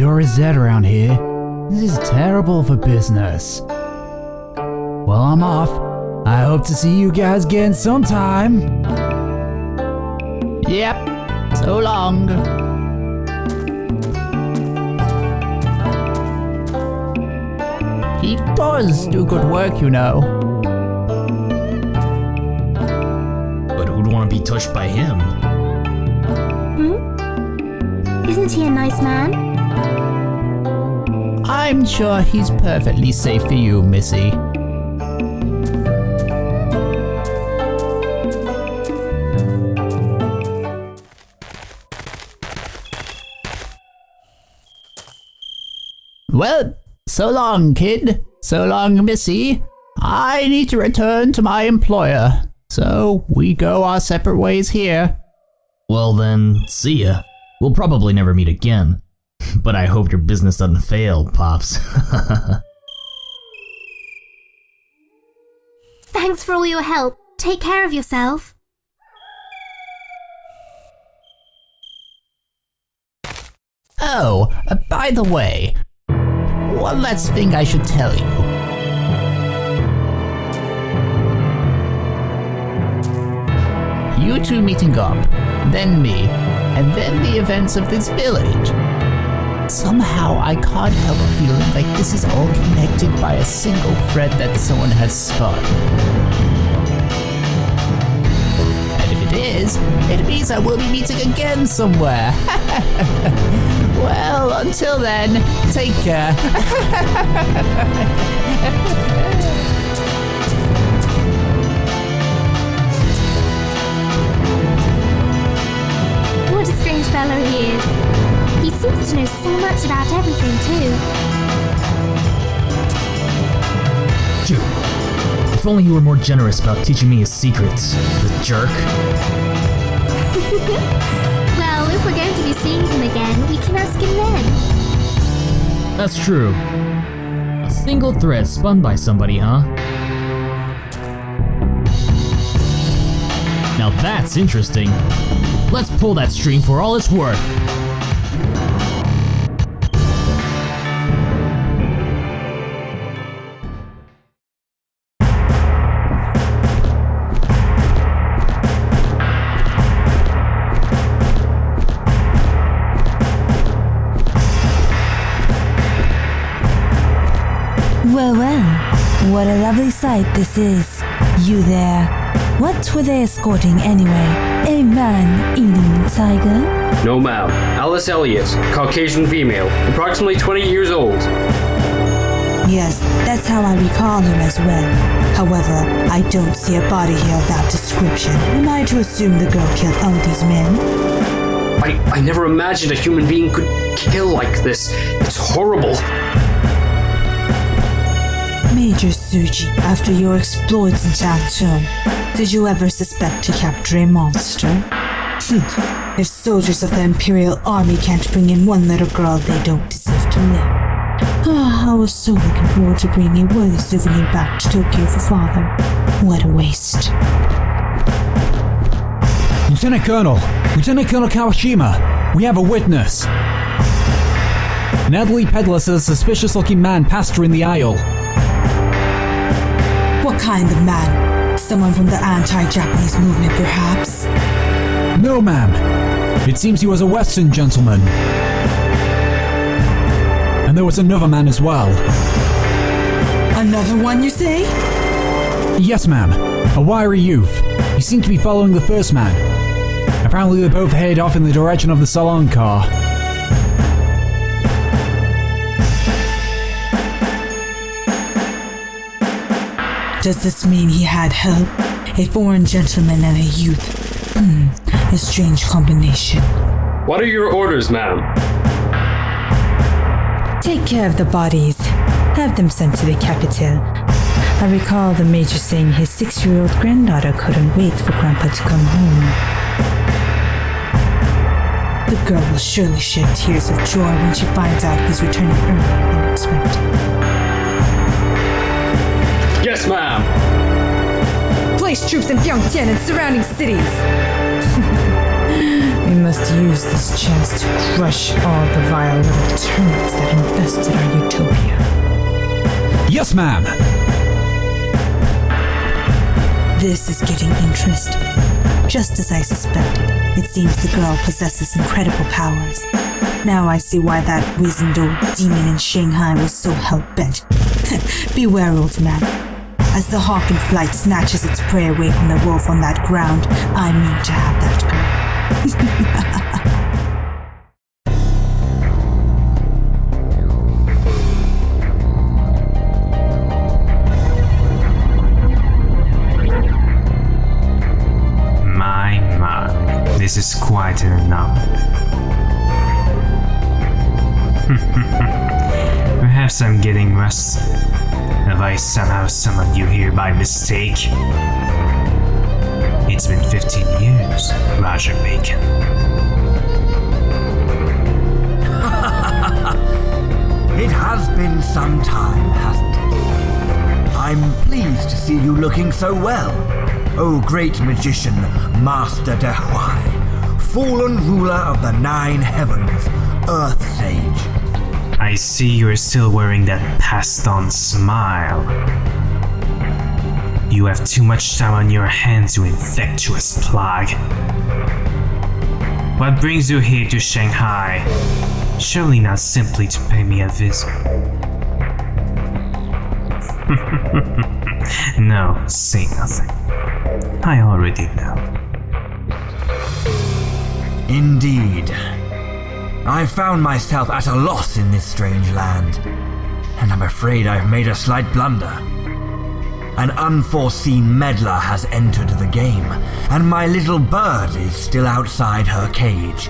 sure is dead around here. This is terrible for business. Well, I'm off. I hope to see you guys again sometime. Yep, so long. He does do good work, you know. But who'd want to be touched by him? Isn't he a nice man? I'm sure he's perfectly safe for you, Missy. Well, so long, kid. So long, Missy. I need to return to my employer. So we go our separate ways here. Well then, see ya. We'll probably never meet again. But I hope your business doesn't fail, Pops. Thanks for all your help. Take care of yourself. Oh, by the way, one last thing I should tell you. You two meeting up, then me, and then the events of this village. Somehow I can't help feeling like this is all connected by a single thread that someone has spun. And if it is, it means that we'll be meeting again somewhere. Well, until then, take care. What a strange fellow he is. He seems to know so much about everything, too. Dude, if only you were more generous about teaching me his secrets, the jerk. Well, if we're going to be seeing him again, we can ask him then. That's true. A single thread spun by somebody, huh? Now that's interesting. Let's pull that string for all it's worth. Well, what a lovely sight this is. You there. What were they escorting anyway? A man eating tiger? No, ma'am. Alice Elliott, Caucasian female, approximately 20 years old. Yes, that's how I recall her as well. However, I don't see a body here of that description. Am I to assume the girl killed all these men? I never imagined a human being could kill like this. It's horrible. Major Fujii, after your exploits in Shantung, did you ever suspect to capture a monster? If soldiers of the Imperial Army can't bring in one little girl, they don't deserve to live. I was so looking forward to bringing a worthy souvenir back to Tokyo for father. What a waste. Lieutenant Colonel Kawashima, we have a witness. An elderly peddler says a suspicious-looking man passed her in the aisle. What kind of man? Someone from the anti-Japanese movement, perhaps? No, ma'am. It seems he was a Western gentleman. And there was another man as well. Another one, you say? Yes, ma'am. A wiry youth. He seemed to be following the first man. Apparently they both headed off in the direction of the salon car. Does this mean he had help? A foreign gentleman and a youth. A strange combination. What are your orders, ma'am? Take care of the bodies. Have them sent to the capital. I recall the major saying his 6-year-old granddaughter couldn't wait for Grandpa to come home. The girl will surely shed tears of joy when she finds out he's returning earlier than expected. Yes, ma'am. Place troops in Pyongyang and surrounding cities. We must use this chance to crush all the vile little turds that infested our utopia. Yes, ma'am! This is getting interesting. Just as I suspected, it seems the girl possesses incredible powers. Now I see why that wizened old demon in Shanghai was so hell-bent. Beware, old man. As the hawk in flight snatches its prey away from the wolf on that ground, I mean to have that girl. This is quite enough. Perhaps I'm getting rusty. Have I somehow summoned you here by mistake? It's been 15 years, Roger Bacon. It has been some time, hasn't it? I'm pleased to see you looking so well. O great magician, Master Dehuai, fallen ruler of the 9 heavens, Earth Sage. I see you're still wearing that passed-on smile. You have too much time on your hands, you infectious plague. What brings you here to Shanghai? Surely not simply to pay me a visit. No, say nothing. I already know. Indeed. I found myself at a loss in this strange land, and I'm afraid I've made a slight blunder. An unforeseen meddler has entered the game, and my little bird is still outside her cage.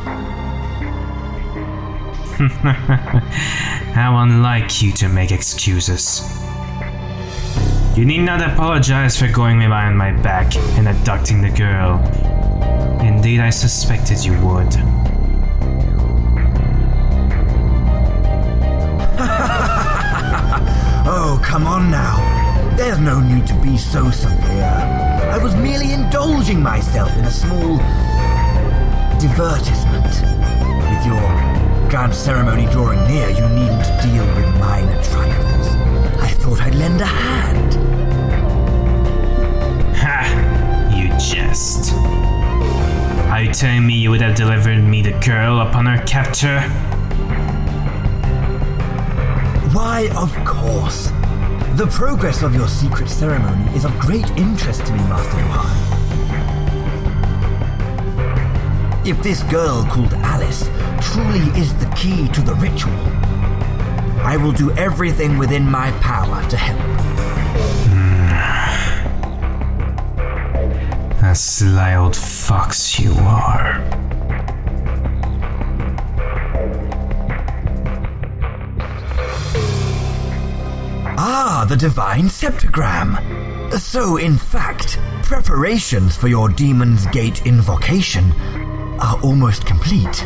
How unlike you to make excuses. You need not apologize for going behind my back and abducting the girl. Indeed, I suspected you would. Oh, come on now. There's no need to be so severe. I was merely indulging myself in a small divertisement. With your grand ceremony drawing near, you needn't deal with minor trifles. I thought I'd lend a hand. Ha! You jest. Are you telling me you would have delivered me the girl upon her capture? Why, of course. The progress of your secret ceremony is of great interest to me, Master Dehuai. If this girl called Alice truly is the key to the ritual, I will do everything within my power to help. A sly old fox you are. Ah, the divine septogram. So, in fact, preparations for your Demon's Gate invocation are almost complete.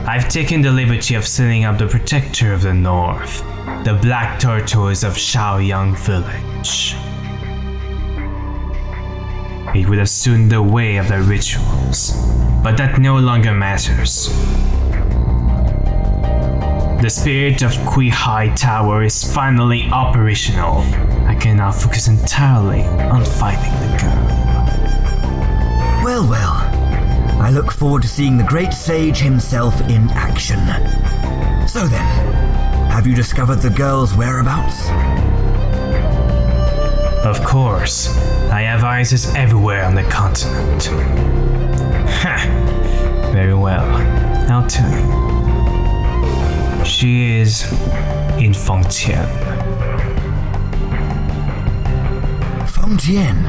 I've taken the liberty of setting up the Protector of the North, the Black Tortoise of Shaoyang Village. It would have stood in the way of the rituals, but that no longer matters. The spirit of Qihai Tower is finally operational. I can now focus entirely on finding the girl. Well, well. I look forward to seeing the great sage himself in action. So then, have you discovered the girl's whereabouts? Of course, I have eyes everywhere on the continent. Ha! Very well, I'll tell you. She is in Fengtian. Fengtian?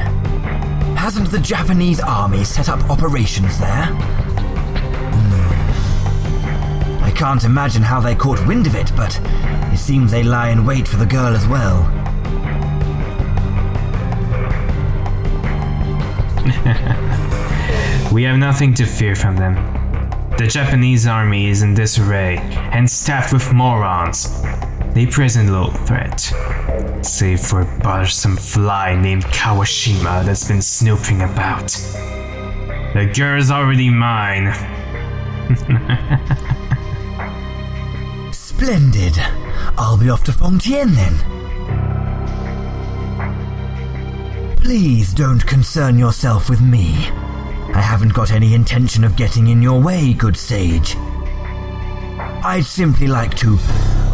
Hasn't the Japanese army set up operations there? I can't imagine how they caught wind of it, but it seems they lie in wait for the girl as well. We have nothing to fear from them. The Japanese army is in disarray and staffed with morons. They present little threat, save for a bothersome fly named Kawashima that's been snooping about. The girl's already mine. Splendid. I'll be off to Fengtian then. Please don't concern yourself with me. I haven't got any intention of getting in your way, good sage. I'd simply like to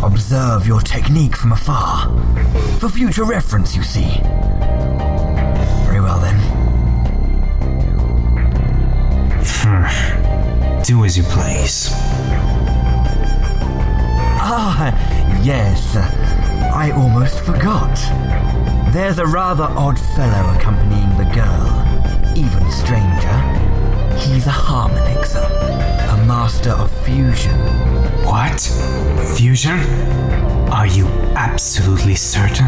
observe your technique from afar. For future reference, you see. Very well then. Do as you please. Ah, yes. I almost forgot. There's a rather odd fellow accompanying the girl. Even stranger. He's a harmonixer. A master of fusion. What? Fusion? Are you absolutely certain?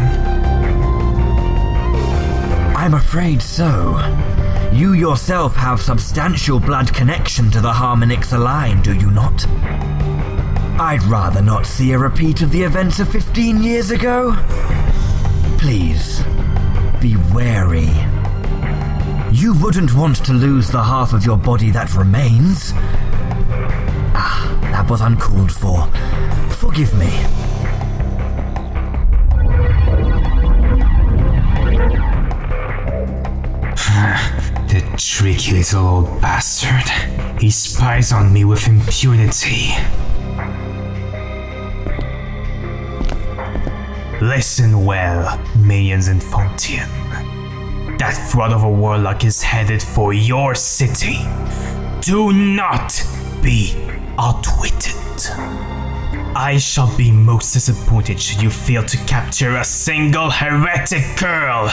I'm afraid so. You yourself have substantial blood connection to the harmonixer line, do you not? I'd rather not see a repeat of the events of 15 years ago. Please, be wary. You wouldn't want to lose the half of your body that remains. Ah, that was uncalled for. Forgive me. The tricky little old bastard. He spies on me with impunity. Listen well, Meiyuans in Fengtian. That fraud of a warlock is headed for your city. Do not be outwitted. I shall be most disappointed should you fail to capture a single heretic girl.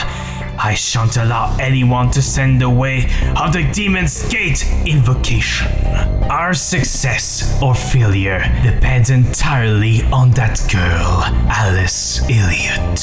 I shan't allow anyone to stand in the way of the Demon's Gate invocation. Our success or failure depends entirely on that girl, Alice Elliot.